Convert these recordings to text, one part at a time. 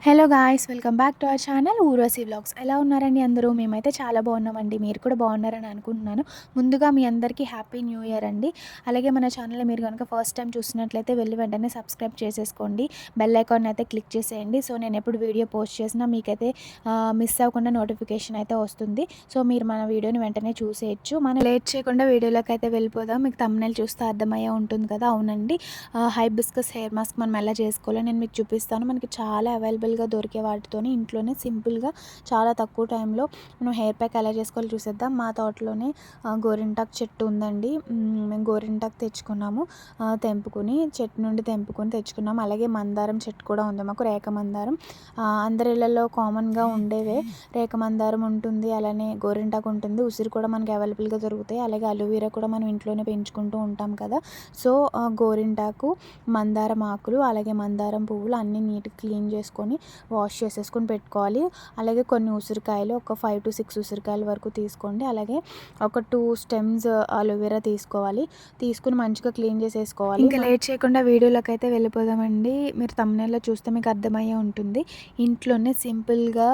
Hello guys, welcome back to our channel Urvashi vlogs. ఎలా ఉన్నారండి అందరూ? మేమైతే చాలా బాగున్నామండి. మీరు కూడా బాగున్నారని అనుకుంటున్నాను. ముందుగా మీ అందరికీ హ్యాపీ న్యూ ఇయర్ అండి. అలాగే మన ఛానల్ మీరు కనుక ఫస్ట్ టైం చూసినట్లయితే వెళ్ళి వెంటనే సబ్స్క్రైబ్ చేసేసుకోండి. బెల్ ఐకాన్ అయితే క్లిక్ చేసేయండి. సో నేను ఎప్పుడు వీడియో పోస్ట్ చేసినా మీకైతే మిస్ అవ్వకుండా నోటిఫికేషన్ అయితే వస్తుంది. సో మీరు మన వీడియోని వెంటనే చూసేయచ్చు. మనం లేట్ చేయకుండా వీడియోలోకి అయితే వెళ్ళిపోదాం. మీకు థంబ్నెయిల్ చూస్తే అర్థమయ్యే ఉంటుంది కదా. అవునండి, హైబిస్కస్ హెయిర్ మాస్క్ మనం ఎలా చేసుకోవాలో నేను మీకు చూపిస్తాను. మనకి చాలా అవైలబుల్గా దొరికే వాటితోని ఇంట్లోనే సింపుల్గా చాలా తక్కువ టైంలో మనం హెయిర్ ప్యాక్ ఎలా చేసుకోవాలో చూసేద్దాం. మా తోటలోనే గోరింటాకు చెట్టు ఉందండి. మేము గోరింటాకు తెచ్చుకున్నాము, తెంపుకుని చెట్టు నుండి తెచ్చుకున్నాము. అలాగే మందారం చెట్టు కూడా ఉంది మాకు, రేఖ మందారం. అందరి ఇళ్ళల్లో కామన్గా ఉండేవే. రేఖ మందారం ఉంటుంది, అలానే గోరింటాకు ఉంటుంది, ఉసిరి కూడా మనకి అవైలబుల్గా దొరుకుతాయి. అలాగే అలోవెరా కూడా మనం ఇంట్లోనే పెంచుకుంటూ ఉంటాం కదా. సో గోరింటాకు, మందారం ఆకులు, అలాగే మందారం పువ్వులు అన్నీ నీట్గా క్లీన్ చేసుకొని వాష్ చేసేసుకొని పెట్టుకోవాలి. అలాగే కొన్ని ఉసిరికాయలు, ఒక 5 to 6 ఉసిరికాయల వరకు తీసుకోండి. అలాగే ఒక 2 స్టెమ్స్ అలోవెరా తీసుకోవాలి. తీసుకుని మంచిగా క్లీన్ చేసేసుకోవాలి. ఇంకా లేట్ చేయకుండా వీడియోలోకి అయితే వెళ్ళిపోదామండి. మీరు థంబ్నెయిల్లో చూస్తే మీకు అర్థమయ్యే ఉంటుంది. ఇంట్లోనే సింపుల్గా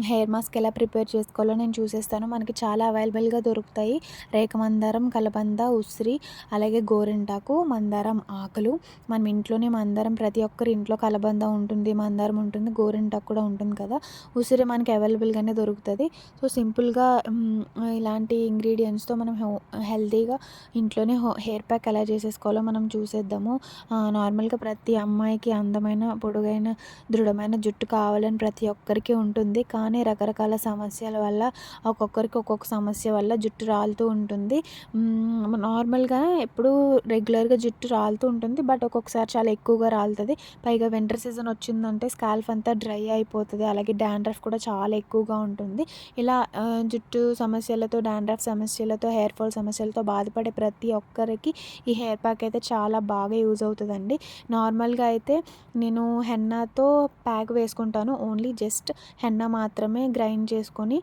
హెయిర్ మాస్క్ ఎలా ప్రిపేర్ చేసుకోవాలో నేను చూసేస్తాను. మనకి చాలా అవైలబుల్గా దొరుకుతాయి. రేఖ మందారం, కలబంద, ఉసిరి, అలాగే గోరింటాకు, మందారం ఆకులు. మనం ఇంట్లోనే మందారం, ప్రతి ఒక్కరి ఇంట్లో కలబంద ఉంటుంది, మందారం ఉంటుంది, గోరింటాకు కూడా ఉంటుంది కదా. ఉసిరి మనకి అవైలబుల్గానే దొరుకుతుంది. సో సింపుల్గా ఇలాంటి ఇంగ్రీడియంట్స్తో మనం హెల్తీగా ఇంట్లోనే హెయిర్ ప్యాక్ ఎలా చేసేసుకోవాలో మనం చూసేద్దాము. నార్మల్గా ప్రతి అమ్మాయికి అందమైన, పొడుగైన, దృఢమైన జుట్టు కావాలని ప్రతి ఒక్కరికి ఉంటుంది. కానీ రకరకాల సమస్యల వల్ల ఒక్కొక్కరికి ఒక్కొక్క సమస్య వల్ల జుట్టు రాలుతూ ఉంటుంది. నార్మల్గా ఎప్పుడు రెగ్యులర్గా జుట్టు రాలుతూ ఉంటుంది, బట్ ఒక్కొక్కసారి చాలా ఎక్కువగా రాలుతుంది. పైగా వింటర్ సీజన్ వచ్చిందంటే స్కాల్ఫ్ అంతా డ్రై అయిపోతుంది. అలాగే డాండ్రఫ్ కూడా చాలా ఎక్కువగా ఉంటుంది. ఇలా జుట్టు సమస్యలతో, డాండ్రఫ్ సమస్యలతో, హెయిర్ ఫాల్ సమస్యలతో బాధపడే ప్రతి ఒక్కరికి ఈ హెయిర్ ప్యాక్ అయితే చాలా బాగా యూజ్ అవుతుందండి. నార్మల్గా అయితే నేను హెన్నాతో ప్యాక్ వేసుకుంటాను. ఓన్లీ జస్ట్ హెన్నా మాత్రమే గ్రైండ్ చేసుకొని,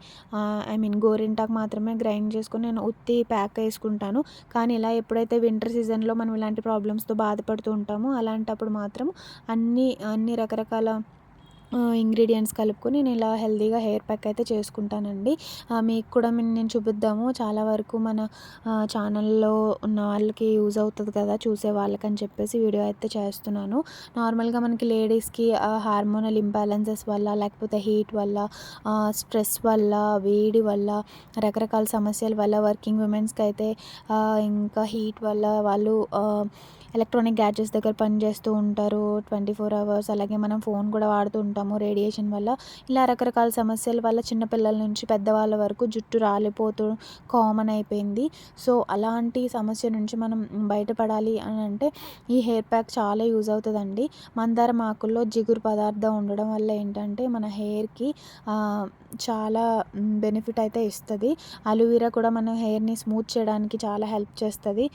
గోరింటాకు మాత్రమే గ్రైండ్ చేసుకొని నేను ఉత్తి ప్యాక్ వేసుకుంటాను. కానీ ఇలా ఎప్పుడైతే వింటర్ సీజన్లో మనం ఇలాంటి ప్రాబ్లమ్స్తో బాధపడుతూ ఉంటామో అలాంటప్పుడు మాత్రం అన్ని రకరకాల ఇంగ్రీడియంట్స్ కలుపుకొని నేను ఇలా హెల్తీగా హెయిర్ ప్యాక్ అయితే చేసుకుంటానండి. మీకు కూడా నేను చూపిద్దాము. చాలా వరకు మన ఛానల్లో ఉన్న వాళ్ళకి యూజ్ అవుతుంది కదా, చూసే వాళ్ళకని చెప్పేసి వీడియో అయితే చేస్తున్నాను. నార్మల్గా మనకి లేడీస్కి హార్మోనల్ ఇంబ్యాలెన్సెస్ వల్ల, లేకపోతే హీట్ వల్ల, స్ట్రెస్ వల్ల, వేడి వల్ల, రకరకాల సమస్యల వల్ల, వర్కింగ్ ఉమెన్స్కి అయితే ఇంకా హీట్ వల్ల వాళ్ళు ఎలక్ట్రానిక్ గ్యాడ్జెట్స్ దగ్గర పనిచేస్తూ ఉంటారు 24 hours. అలాగే మనం ఫోన్ కూడా వాడుతూ ఉంటాము రేడియేషన్ వల్ల. ఇలా రకరకాల సమస్యల వల్ల చిన్నపిల్లల నుంచి పెద్దవాళ్ళ వరకు జుట్టు రాలిపోతూ కామన్ అయిపోయింది. సో అలాంటి సమస్య నుంచి మనం బయటపడాలి అని అంటే ఈ హెయిర్ ప్యాక్ చాలా యూజ్ అవుతుందండి. మందారం ఆకుల్లో జిగురు పదార్థం ఉండడం వల్ల ఏంటంటే మన హెయిర్కి చాలా బెనిఫిట్ అయితే ఇస్తుంది. అలోవెరా కూడా మన హెయిర్ని స్మూత్ చేయడానికి చాలా హెల్ప్ చేస్తుంది.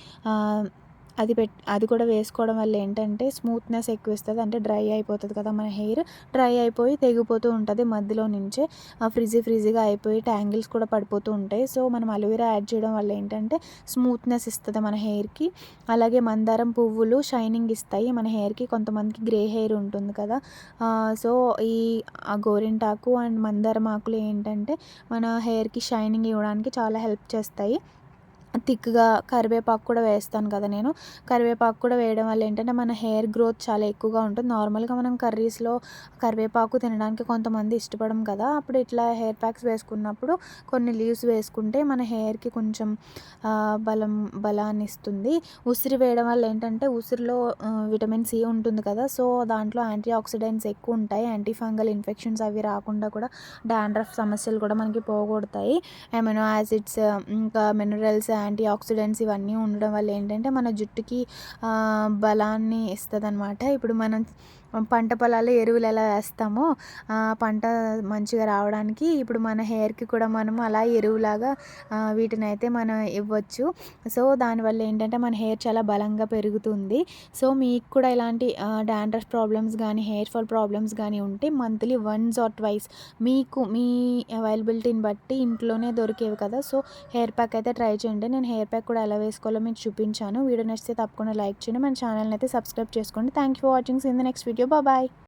అది కూడా వేసుకోవడం వల్ల ఏంటంటే స్మూత్నెస్ ఎక్కువ ఇస్తుంది. అంటే డ్రై అయిపోతుంది కదా మన హెయిర్, డ్రై అయిపోయి తెగిపోతూ ఉంటుంది మధ్యలో నుంచే, ఫ్రిజీగా అయిపోయి ట్యాంగిల్స్ కూడా పడిపోతూ ఉంటాయి. సో మనం అలోవెరా యాడ్ చేయడం వల్ల ఏంటంటే స్మూత్నెస్ ఇస్తుంది మన హెయిర్కి. అలాగే మందారం పువ్వులు షైనింగ్ ఇస్తాయి మన హెయిర్కి. కొంతమందికి గ్రే హెయిర్ ఉంటుంది కదా. సో ఈ గోరింటాకు అండ్ మందారం ఆకులు ఏంటంటే మన హెయిర్కి షైనింగ్ ఇవ్వడానికి చాలా హెల్ప్ చేస్తాయి. థిక్గా కరివేపాకు కూడా వేస్తాను కదా నేను. కరివేపాకు కూడా వేయడం వల్ల ఏంటంటే మన హెయిర్ గ్రోత్ చాలా ఎక్కువగా ఉంటుంది. నార్మల్గా మనం కర్రీస్లో కరివేపాకు తినడానికి కొంతమంది ఇష్టపడం కదా, అప్పుడు ఇట్లా హెయిర్ ప్యాక్స్ వేసుకున్నప్పుడు కొన్ని లీవ్స్ వేసుకుంటే మన హెయిర్కి కొంచెం బలాన్ని ఇస్తుంది. ఉసిరి వేయడం వల్ల ఏంటంటే ఉసిరిలో విటమిన్ సి ఉంటుంది కదా. సో దాంట్లో యాంటీ ఆక్సిడెంట్స్ ఎక్కువ ఉంటాయి. యాంటీ ఫంగల్ ఇన్ఫెక్షన్స్ అవి రాకుండా కూడా డాండ్రఫ్ సమస్యలు కూడా మనకి పోగొడతాయి. అమినో యాసిడ్స్, ఇంకా మినరల్స్, యాంటీ ఆక్సిడెంట్స్ ఇవన్నీ ఉండడం వల్ల ఏంటంటే మన జుట్టుకి బలాన్ని ఇస్తుందన్నమాట. ఇప్పుడు మనం పంట పొలాల్లో ఎరువులు ఎలా వేస్తామో పంట మంచిగా రావడానికి ఇప్పుడు మన హెయిర్కి కూడా మనం అలా ఎరువులాగా వీటిని అయితే మనం ఇవ్వచ్చు. సో దానివల్ల ఏంటంటే మన హెయిర్ చాలా బలంగా పెరుగుతుంది. సో మీకు కూడా ఇలాంటి డాండ్రఫ్ ప్రాబ్లమ్స్ కానీ, హెయిర్ ఫాల్ ప్రాబ్లమ్స్ కానీ ఉంటే మంత్లీ వన్స్ ఆర్ ట్వైస్ మీకు మీ అవైలబిలిటీని బట్టి ఇంట్లోనే దొరికేవి కదా. సో హెయిర్ ప్యాక్ అయితే ట్రై చేయండి. నేను హెయిర్ ప్యాక్ కూడా ఎలా వేసుకోవాలో మీకు చూపించాను. వీడియో నచ్చితే తప్పకుండా లైక్ చేయండి. మన ఛానల్ని అయితే సబ్స్క్రైబ్ చేసుకోండి. Thank you for watching. See in the next video. Bye.